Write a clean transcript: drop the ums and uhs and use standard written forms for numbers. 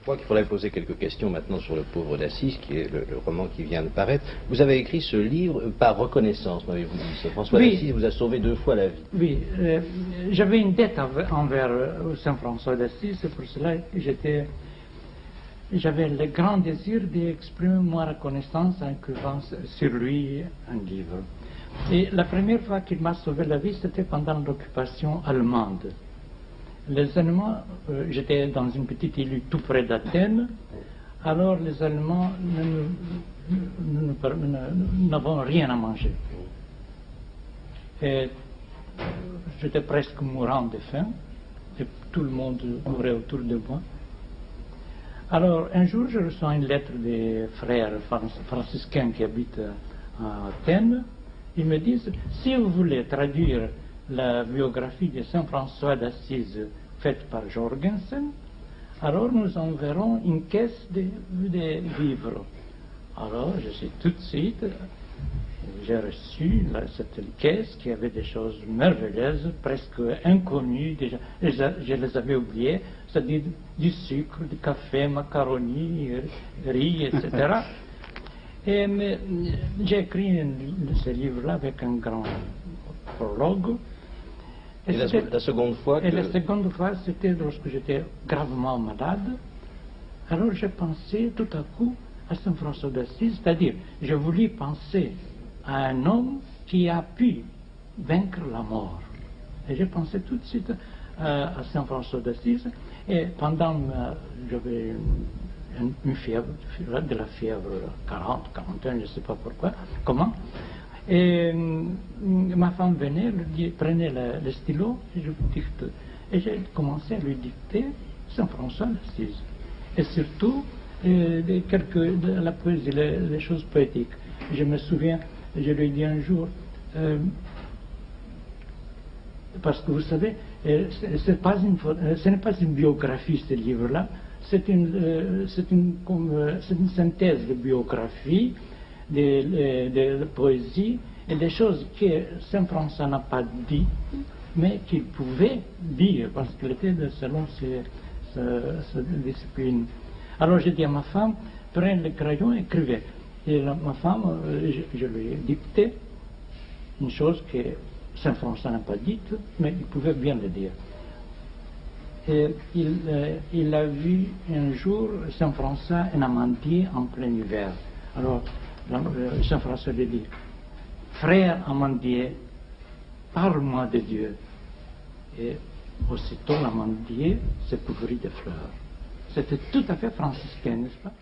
Je crois qu'il faudrait poser quelques questions maintenant sur Le Pauvre d'Assise, qui est le roman qui vient de paraître. Vous avez écrit ce livre par reconnaissance, m'avez-vous dit. François d'Assise vous a sauvé 2 fois la vie. Oui, j'avais une dette envers Saint François d'Assise, c'est pour cela que j'avais le grand désir d'exprimer ma reconnaissance en écrivant sur lui un livre. Et la première fois qu'il m'a sauvé la vie, c'était pendant l'occupation allemande. Les Allemands, j'étais dans une petite île tout près d'Athènes, alors les Allemands n'avaient rien à manger. Et j'étais presque mourant de faim, et tout le monde mourait autour de moi. Alors un jour, je reçois une lettre des frères franciscains qui habitent à Athènes. Ils me disent, si vous voulez traduire la biographie de Saint François d'Assise faite par Jorgensen, alors nous enverrons une caisse de livres. Alors je sais tout de suite, j'ai reçu cette caisse qui avait des choses merveilleuses, presque inconnues déjà. Je les avais oubliées, c'est-à-dire du sucre, du café, macaroni, riz, etc. Et j'ai écrit ce livre-là avec un grand prologue. Et la seconde fois la seconde fois, c'était lorsque j'étais gravement malade. Alors j'ai pensé tout à coup à Saint François d'Assise, c'est-à-dire, je voulais penser à un homme qui a pu vaincre la mort. Et j'ai pensé tout de suite à Saint François d'Assise, et pendant, j'avais une fièvre, de la fièvre 40, 41, je ne sais pas pourquoi, comment. Et ma femme venait, prenait le stylo, et je dicte. Et j'ai commencé à lui dicter Saint François d'Assise. Et surtout, la poésie, les choses poétiques. Je me souviens, je lui ai dit un jour, parce que vous savez, ce n'est pas une biographie, ce livre-là, c'est une synthèse de biographie, de poésie, et des choses que Saint François n'a pas dit, mais qu'il pouvait dire, parce qu'il était selon sa discipline. Alors j'ai dit à ma femme, prenez le crayon et écrivez. Et ma femme, je lui ai dicté une chose que Saint François n'a pas dite, mais il pouvait bien le dire. Et il a vu un jour Saint François un amandier en plein hiver. Alors Saint François lui dit, frère amandier, parle-moi de Dieu. Et aussitôt l'amandier se couvrit de fleurs. C'était tout à fait franciscain, n'est-ce pas?